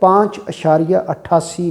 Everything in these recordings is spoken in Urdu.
5.88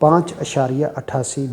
5.88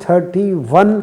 31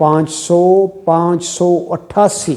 588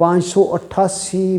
588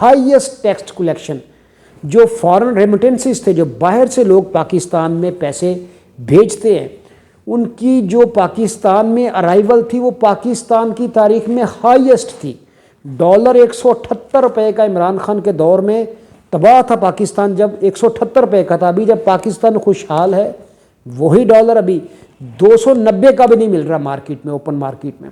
ہائیسٹ ٹیکس کلیکشن، جو فارن ریمیٹنسز تھے، جو باہر سے لوگ پاکستان میں پیسے بھیجتے ہیں، ان کی جو پاکستان میں ارائیول تھی وہ پاکستان کی تاریخ میں ہائیسٹ تھی۔ ڈالر 178 روپے کا عمران خان کے دور میں تباہ تھا پاکستان، جب 178 روپے کا تھا۔ ابھی جب پاکستان خوشحال ہے، وہی ڈالر ابھی 290 کا بھی نہیں مل رہا مارکیٹ میں، اوپن مارکیٹ میں۔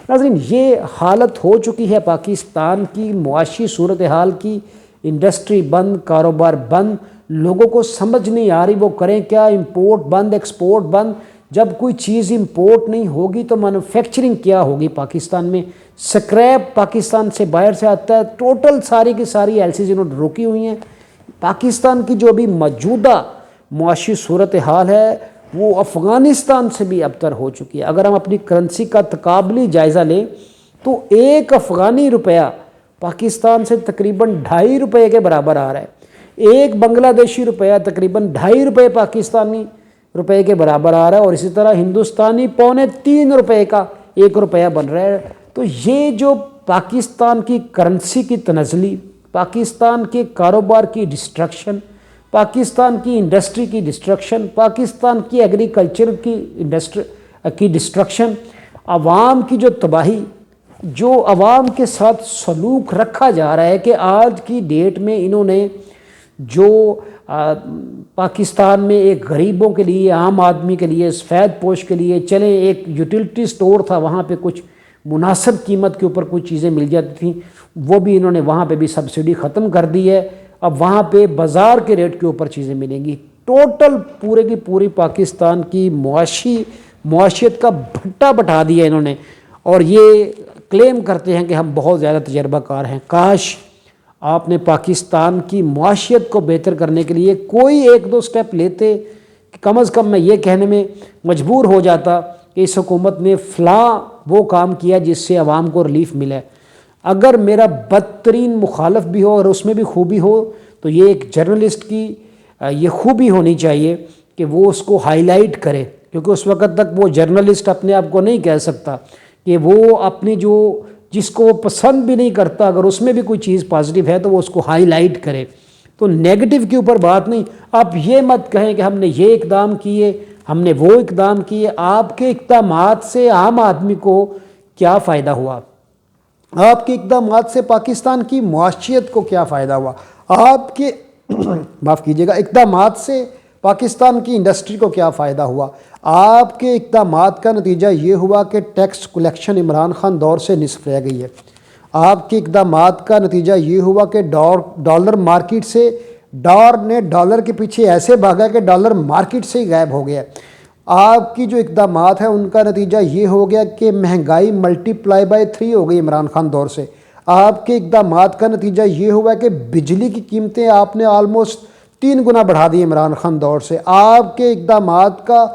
ناظرین، یہ حالت ہو چکی ہے پاکستان کی معاشی صورتحال کی، انڈسٹری بند، کاروبار بند، لوگوں کو سمجھ نہیں آ رہی وہ کریں کیا، امپورٹ بند، ایکسپورٹ بند۔ جب کوئی چیز امپورٹ نہیں ہوگی تو مینوفیکچرنگ کیا ہوگی پاکستان میں؟ سکریپ پاکستان سے باہر سے آتا ہے، ٹوٹل ساری کی ساری ایلسیز انہوں نے روکی ہوئی ہیں۔ پاکستان کی جو ابھی موجودہ معاشی صورتحال ہے وہ افغانستان سے بھی ابتر ہو چکی ہے۔ اگر ہم اپنی کرنسی کا تقابلی جائزہ لیں تو ایک افغانی روپیہ پاکستان سے تقریباً 2.5 روپے کے برابر آ رہا ہے، ایک بنگلہ دیشی روپیہ تقریباً 2.5 روپے پاکستانی روپے کے برابر آ رہا ہے، اور اسی طرح ہندوستانی 2.25 روپے کا ایک روپیہ بن رہا ہے۔ تو یہ جو پاکستان کی کرنسی کی تنزلی، پاکستان کے کاروبار کی ڈسٹرکشن، پاکستان کی انڈسٹری کی ڈسٹرکشن، پاکستان کی ایگریکلچر کی ڈسٹرکشن، عوام کی جو تباہی، جو عوام کے ساتھ سلوک رکھا جا رہا ہے کہ آج کی ڈیٹ میں انہوں نے جو پاکستان میں ایک غریبوں کے لیے، عام آدمی کے لیے، سفید پوش کے لیے چلیں ایک یوٹیلٹی سٹور تھا، وہاں پہ کچھ مناسب قیمت کے اوپر کچھ چیزیں مل جاتی تھیں، وہ بھی انہوں نے وہاں پہ بھی سبسڈی ختم کر دی ہے۔ اب وہاں پہ بازار کے ریٹ کے اوپر چیزیں ملیں گی۔ ٹوٹل پورے کی پوری پاکستان کی معاشیت کا بھٹا بٹھا دیا انہوں نے، اور یہ کلیم کرتے ہیں کہ ہم بہت زیادہ تجربہ کار ہیں۔ کاش آپ نے پاکستان کی معاشیت کو بہتر کرنے کے لیے کوئی ایک دو سٹیپ لیتے، کہ کم از کم میں یہ کہنے میں مجبور ہو جاتا کہ اس حکومت نے فلاں وہ کام کیا جس سے عوام کو ریلیف ملے۔ اگر میرا بدترین مخالف بھی ہو اور اس میں بھی خوبی ہو تو یہ ایک جرنلسٹ کی یہ خوبی ہونی چاہیے کہ وہ اس کو ہائی لائٹ کرے، کیونکہ اس وقت تک وہ جرنلسٹ اپنے آپ کو نہیں کہہ سکتا کہ وہ اپنی جس کو وہ پسند بھی نہیں کرتا، اگر اس میں بھی کوئی چیز پازیٹیو ہے تو وہ اس کو ہائی لائٹ کرے۔ تو نیگیٹو کے اوپر بات نہیں، آپ یہ مت کہیں کہ ہم نے یہ اقدام کیے، ہم نے وہ اقدام کیے۔ آپ کے اقدامات سے عام آدمی کو کیا فائدہ ہوا؟ آپ کے اقدامات سے پاکستان کی معاشیت کو کیا فائدہ ہوا؟ آپ کے معاف کیجیے گا، اقدامات سے پاکستان کی انڈسٹری کو کیا فائدہ ہوا؟ آپ کے اقدامات کا نتیجہ یہ ہوا کہ ٹیکس کلیکشن عمران خان دور سے نصف رہ گئی ہے۔ آپ کے اقدامات کا نتیجہ یہ ہوا کہ ڈالر مارکیٹ سے ڈالر کے پیچھے ایسے بھاگا کہ ڈالر مارکیٹ سے ہی غائب ہو گیا۔ آپ کی جو اقدامات ہیں ان کا نتیجہ یہ ہو گیا کہ مہنگائی ملٹی پلائی بائی 3 ہو گئی عمران خان دور سے۔ آپ کے اقدامات کا نتیجہ یہ ہوا کہ بجلی کی قیمتیں آپ نے آلموسٹ 3 گنا بڑھا دی عمران خان دور سے۔ آپ کے اقدامات کا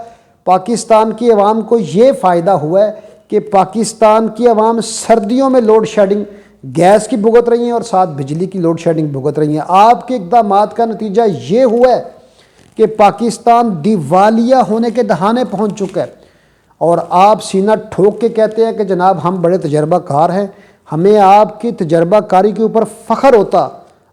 پاکستان کی عوام کو یہ فائدہ ہوا ہے کہ پاکستان کی عوام سردیوں میں لوڈ شیڈنگ گیس کی بھگت رہی ہیں اور ساتھ بجلی کی لوڈ شیڈنگ بھگت رہی ہیں۔ آپ کے اقدامات کا نتیجہ یہ ہوا ہے کہ پاکستان دیوالیہ ہونے کے دہانے پہنچ چکا ہے، اور آپ سینہ ٹھوک کے کہتے ہیں کہ جناب ہم بڑے تجربہ کار ہیں۔ ہمیں آپ کی تجربہ کاری کے اوپر فخر ہوتا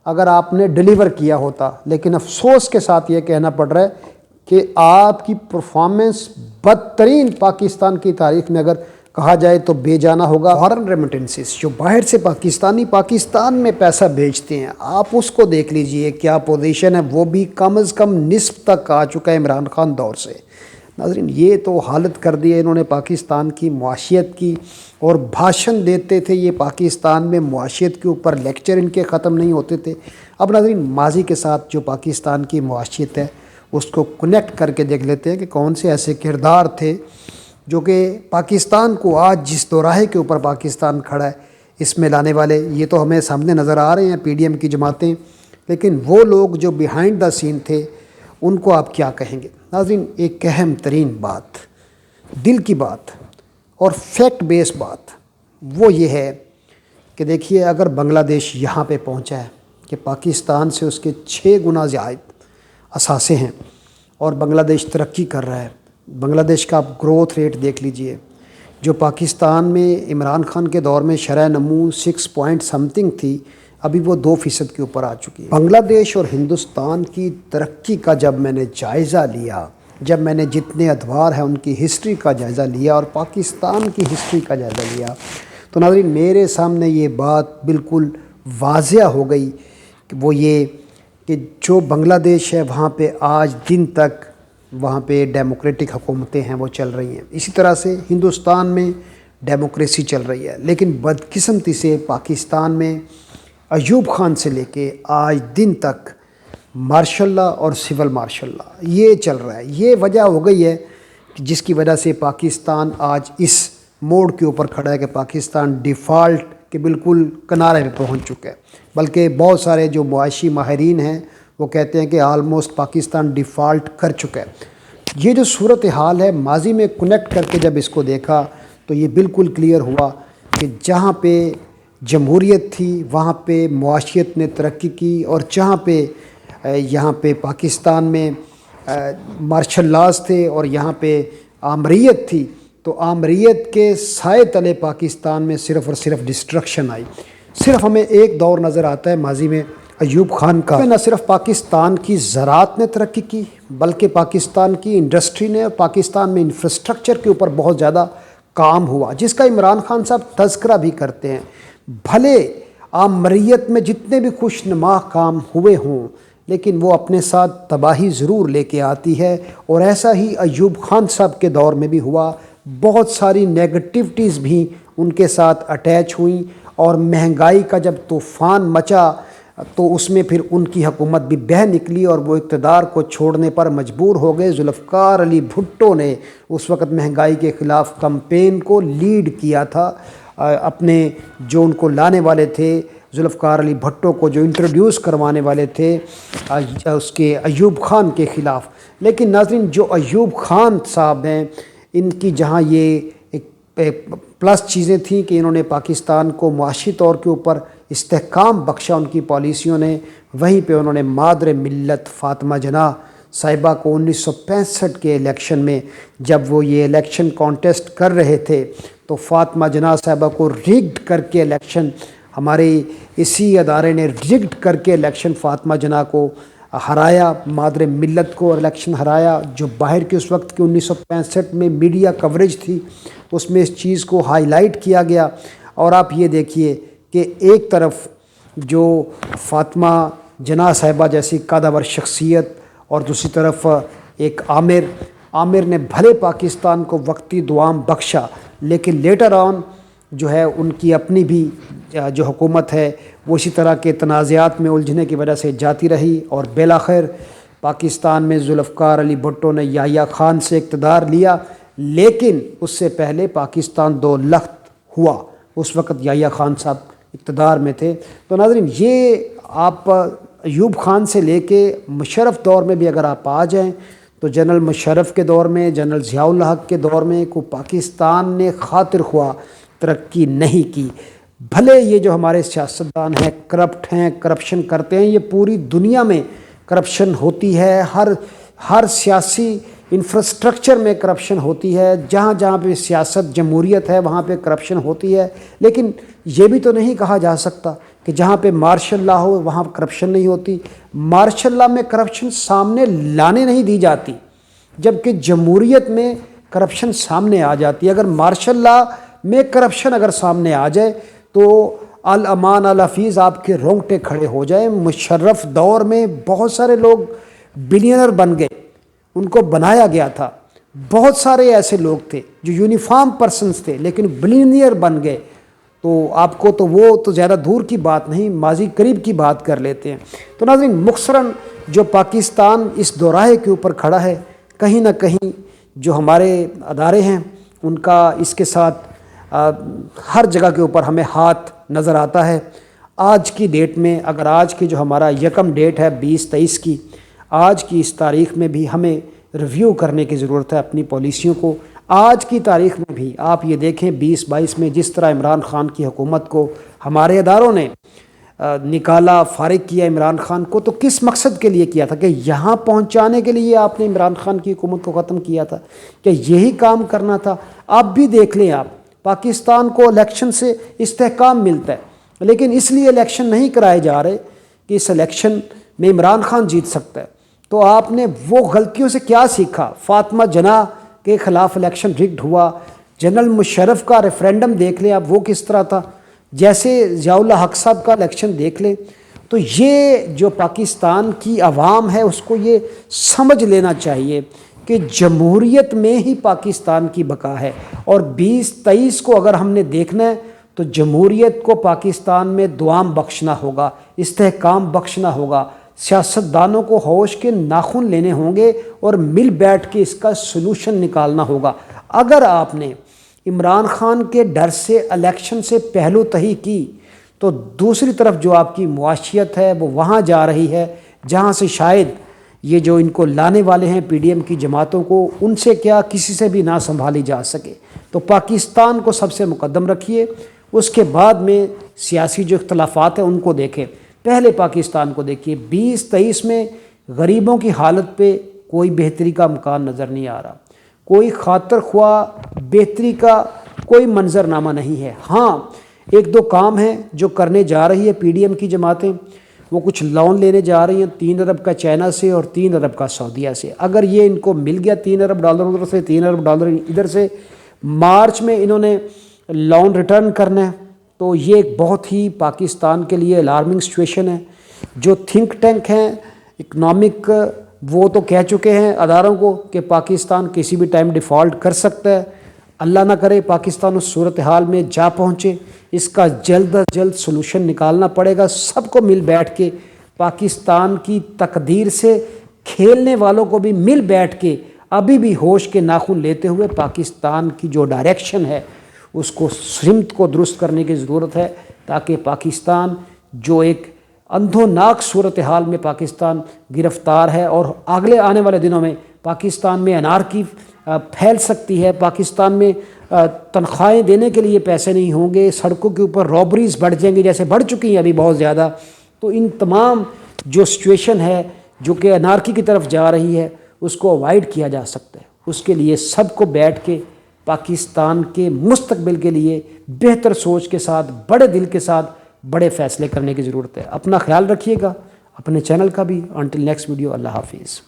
اگر آپ نے ڈیلیور کیا ہوتا، لیکن افسوس کے ساتھ یہ کہنا پڑ رہا ہے کہ آپ کی پرفارمنس بدترین پاکستان کی تاریخ میں اگر کہا جائے تو بے جانا ہوگا۔ فارن ریمیٹنسز جو باہر سے پاکستان میں پیسہ بھیجتے ہیں، آپ اس کو دیکھ لیجئے کیا پوزیشن ہے، وہ بھی کم از کم نصف تک آ چکا ہے عمران خان دور سے۔ ناظرین، یہ تو حالت کر دی ہے انہوں نے پاکستان کی معاشیت کی، اور بھاشن دیتے تھے یہ پاکستان میں معاشیت کے اوپر، لیکچر ان کے ختم نہیں ہوتے تھے۔ اب ناظرین، ماضی کے ساتھ جو پاکستان کی معاشیت ہے اس کو کنیکٹ کر کے دیکھ لیتے ہیں کہ کون سے ایسے کردار تھے جو کہ پاکستان کو آج جس دوراہے کے اوپر پاکستان کھڑا ہے اس میں لانے والے۔ یہ تو ہمیں سامنے نظر آ رہے ہیں پی ڈی ایم کی جماعتیں، لیکن وہ لوگ جو بیہائنڈ دا سین تھے ان کو آپ کیا کہیں گے؟ ناظرین، ایک اہم ترین بات، دل کی بات اور فیکٹ بیس بات وہ یہ ہے کہ دیکھیے، اگر بنگلہ دیش یہاں پہ پہنچا ہے کہ پاکستان سے اس کے 6 گنا زائد اثاثے ہیں اور بنگلہ دیش ترقی کر رہا ہے، بنگلہ دیش کا آپ گروتھ ریٹ دیکھ لیجئے، جو پاکستان میں عمران خان کے دور میں شرح نمو 6 پوائنٹ سم تھنگ تھی، ابھی وہ 2% کے اوپر آ چکی ہے۔ بنگلہ دیش اور ہندوستان کی ترقی کا جب میں نے جائزہ لیا، جب میں نے جتنے ادوار ہیں ان کی ہسٹری کا جائزہ لیا اور پاکستان کی ہسٹری کا جائزہ لیا، تو ناظرین میرے سامنے یہ بات بالکل واضح ہو گئی کہ وہ یہ کہ جو بنگلہ دیش ہے وہاں پہ آج دن تک وہاں پہ ڈیموکریٹک حکومتیں ہیں وہ چل رہی ہیں، اسی طرح سے ہندوستان میں ڈیموکریسی چل رہی ہے، لیکن بدقسمتی سے پاکستان میں ایوب خان سے لے کے آج دن تک مارشل لا اور سول مارشل لا یہ چل رہا ہے۔ یہ وجہ ہو گئی ہے کہ جس کی وجہ سے پاکستان آج اس موڑ کے اوپر کھڑا ہے کہ پاکستان ڈیفالٹ کے بالکل کنارے پہ پہنچ چکا ہے، بلکہ بہت سارے جو معاشی ماہرین ہیں وہ کہتے ہیں کہ آلموسٹ پاکستان ڈیفالٹ کر چکا ہے۔ یہ جو صورتحال ہے ماضی میں کنیکٹ کر کے جب اس کو دیکھا تو یہ بالکل کلیئر ہوا کہ جہاں پہ جمہوریت تھی وہاں پہ معاشیت نے ترقی کی، اور جہاں پہ یہاں پہ پاکستان میں مارشل لاز تھے اور یہاں پہ آمریت تھی، تو آمریت کے سائے تلے پاکستان میں صرف اور صرف ڈسٹرکشن آئی۔ صرف ہمیں ایک دور نظر آتا ہے ماضی میں ایوب خان کا، نہ صرف پاکستان کی زراعت نے ترقی کی بلکہ پاکستان کی انڈسٹری نے، پاکستان میں انفراسٹرکچر کے اوپر بہت زیادہ کام ہوا، جس کا عمران خان صاحب تذکرہ بھی کرتے ہیں۔ بھلے آمریت میں جتنے بھی خوش نما کام ہوئے ہوں لیکن وہ اپنے ساتھ تباہی ضرور لے کے آتی ہے، اور ایسا ہی ایوب خان صاحب کے دور میں بھی ہوا۔ بہت ساری نیگیٹیوٹیز بھی ان کے ساتھ اٹیچ ہوئیں، اور مہنگائی کا جب طوفان مچا تو اس میں پھر ان کی حکومت بھی بہہ نکلی اور وہ اقتدار کو چھوڑنے پر مجبور ہو گئے۔ ذوالفقار علی بھٹو نے اس وقت مہنگائی کے خلاف کمپین کو لیڈ کیا تھا، اپنے جو ان کو لانے والے تھے ذوالفقار علی بھٹو کو جو انٹروڈیوس کروانے والے تھے اس کے ایوب خان کے خلاف۔ لیکن ناظرین جو ایوب خان صاحب ہیں ان کی جہاں یہ ایک پلس چیزیں تھیں کہ انہوں نے پاکستان کو معاشی طور کے اوپر استحکام بخشا ان کی پالیسیوں نے، وہیں پہ انہوں نے مادر ملت فاطمہ جناح صاحبہ کو 1965 کے الیکشن میں جب وہ یہ الیکشن کانٹیسٹ کر رہے تھے تو فاطمہ جناح صاحبہ کو ریگڈ کر کے الیکشن، ہمارے اسی ادارے نے ریگڈ کر کے الیکشن فاطمہ جناح کو ہرایا، مادر ملت کو الیکشن ہرایا، جو باہر کے اس وقت کی 1965 میں میڈیا کوریج تھی اس میں اس چیز کو ہائی لائٹ کیا گیا۔ اور آپ یہ دیکھیے کہ ایک طرف جو فاطمہ جناح صاحبہ جیسی قادور شخصیت اور دوسری طرف ایک عامر نے بھلے پاکستان کو وقتی دوام بخشا لیکن لیٹر آن جو ہے ان کی اپنی بھی جو حکومت ہے وہ اسی طرح کے تنازعات میں الجھنے کی وجہ سے جاتی رہی، اور بالآخر پاکستان میں ذوالفقار علی بھٹو نے یحییٰ خان سے اقتدار لیا، لیکن اس سے پہلے پاکستان دو لخت ہوا، اس وقت یحییٰ خان صاحب اقتدار میں تھے۔ تو ناظرین یہ آپ ایوب خان سے لے کے مشرف دور میں بھی اگر آپ آ جائیں تو جنرل مشرف کے دور میں، جنرل ضیاء الحق کے دور میں کو پاکستان نے خاطر خواہ ترقی نہیں کی۔ بھلے یہ جو ہمارے سیاستدان ہیں کرپٹ ہیں، کرپشن کرتے ہیں، یہ پوری دنیا میں کرپشن ہوتی ہے، ہر سیاسی انفراسٹرکچر میں کرپشن ہوتی ہے، جہاں جہاں پہ سیاست جمہوریت ہے وہاں پہ کرپشن ہوتی ہے، لیکن یہ بھی تو نہیں کہا جا سکتا کہ جہاں پہ مارشل لا ہو وہاں کرپشن نہیں ہوتی۔ مارشل لا میں کرپشن سامنے لانے نہیں دی جاتی، جبکہ جمہوریت میں کرپشن سامنے آ جاتی ہے۔ اگر مارشل لا میں کرپشن اگر سامنے آ جائے تو الامان الحفیظ آپ کے رونگٹے کھڑے ہو جائیں۔ مشرف دور میں بہت سارے لوگ بلینئر بن گئے، ان کو بنایا گیا تھا، بہت سارے ایسے لوگ تھے جو یونیفارم پرسنز تھے لیکن بلینئر بن گئے، تو آپ کو تو وہ تو زیادہ دور کی بات نہیں، ماضی قریب کی بات کر لیتے ہیں۔ تو ناظرین مختصراً جو پاکستان اس دوراہے کے اوپر کھڑا ہے، کہیں نہ کہیں جو ہمارے ادارے ہیں ان کا اس کے ساتھ ہر جگہ کے اوپر ہمیں ہاتھ نظر آتا ہے۔ آج کی ڈیٹ میں اگر آج کی جو ہمارا یکم ڈیٹ ہے 2023 کی، آج کی اس تاریخ میں بھی ہمیں ریویو کرنے کی ضرورت ہے اپنی پالیسیوں کو۔ آج کی تاریخ میں بھی آپ یہ دیکھیں 2022 میں جس طرح عمران خان کی حکومت کو ہمارے اداروں نے نکالا، فارغ کیا عمران خان کو، تو کس مقصد کے لیے کیا تھا؟ کہ یہاں پہنچانے کے لیے آپ نے عمران خان کی حکومت کو ختم کیا تھا، کہ یہی کام کرنا تھا؟ آپ بھی دیکھ لیں، آپ پاکستان کو الیکشن سے استحکام ملتا ہے، لیکن اس لیے الیکشن نہیں کرائے جا رہے کہ اس الیکشن میں عمران خان جیت سکتا ہے۔ تو آپ نے وہ غلطیوں سے کیا سیکھا؟ فاطمہ جناح کے خلاف الیکشن رگڈ ہوا، جنرل مشرف کا ریفرینڈم دیکھ لیں اب وہ کس طرح تھا، جیسے ضیاء اللہ حق صاحب کا الیکشن دیکھ لیں۔ تو یہ جو پاکستان کی عوام ہے اس کو یہ سمجھ لینا چاہیے کہ جمہوریت میں ہی پاکستان کی بقا ہے، اور 2023 کو اگر ہم نے دیکھنا ہے تو جمہوریت کو پاکستان میں دوام بخشنا ہوگا، استحکام بخشنا ہوگا، سیاستدانوں کو ہوش کے ناخن لینے ہوں گے اور مل بیٹھ کے اس کا سلوشن نکالنا ہوگا۔ اگر آپ نے عمران خان کے ڈر سے الیکشن سے پہلو تہی کی تو دوسری طرف جو آپ کی معاشیت ہے وہ وہاں جا رہی ہے جہاں سے شاید یہ جو ان کو لانے والے ہیں پی ڈی ایم کی جماعتوں کو، ان سے کیا کسی سے بھی نہ سنبھالی جا سکے۔ تو پاکستان کو سب سے مقدم رکھیے، اس کے بعد میں سیاسی جو اختلافات ہیں ان کو دیکھیں، پہلے پاکستان کو دیکھیے۔ 2023 میں غریبوں کی حالت پہ کوئی بہتری کا امکان نظر نہیں آ رہا، کوئی خاطر خواہ بہتری کا کوئی منظرنامہ نہیں ہے۔ ہاں ایک دو کام ہیں جو کرنے جا رہی ہے پی ڈی ایم کی جماعتیں، وہ کچھ لون لینے جا رہی ہیں 3 ارب کا چائنا سے اور 3 ارب کا سعودیہ سے۔ اگر یہ ان کو مل گیا 3 ارب ڈالر ادھر سے 3 ارب ڈالر ادھر سے، مارچ میں انہوں نے لون ریٹرن کرنا ہے، تو یہ ایک بہت ہی پاکستان کے لیے الارمنگ سچویشن ہے۔ جو تھنک ٹینک ہیں اکنامک وہ تو کہہ چکے ہیں اداروں کو کہ پاکستان کسی بھی ٹائم ڈیفالٹ کر سکتا ہے، اللہ نہ کرے پاکستان اس صورتحال میں جا پہنچے، اس کا جلد از جلد سلوشن نکالنا پڑے گا۔ سب کو مل بیٹھ کے پاکستان کی تقدیر سے کھیلنے والوں کو بھی مل بیٹھ کے ابھی بھی ہوش کے ناخن لیتے ہوئے پاکستان کی جو ڈائریکشن ہے اس کو سمت کو درست کرنے کی ضرورت ہے، تاکہ پاکستان جو ایک اندھوناک صورتحال میں پاکستان گرفتار ہے، اور اگلے آنے والے دنوں میں پاکستان میں انارکی پھیل سکتی ہے، پاکستان میں تنخواہیں دینے کے لیے پیسے نہیں ہوں گے، سڑکوں کے اوپر رابریز بڑھ جائیں گی جیسے بڑھ چکی ہیں ابھی بہت زیادہ۔ تو ان تمام جو سچویشن ہے جو کہ انارکی کی طرف جا رہی ہے اس کو اوائڈ کیا جا سکتا ہے۔ اس کے لیے سب کو بیٹھ کے پاکستان کے مستقبل کے لیے بہتر سوچ کے ساتھ، بڑے دل کے ساتھ بڑے فیصلے کرنے کی ضرورت ہے۔ اپنا خیال رکھیے گا، اپنے چینل کا بھی۔ انٹل نیکسٹ ویڈیو، اللہ حافظ۔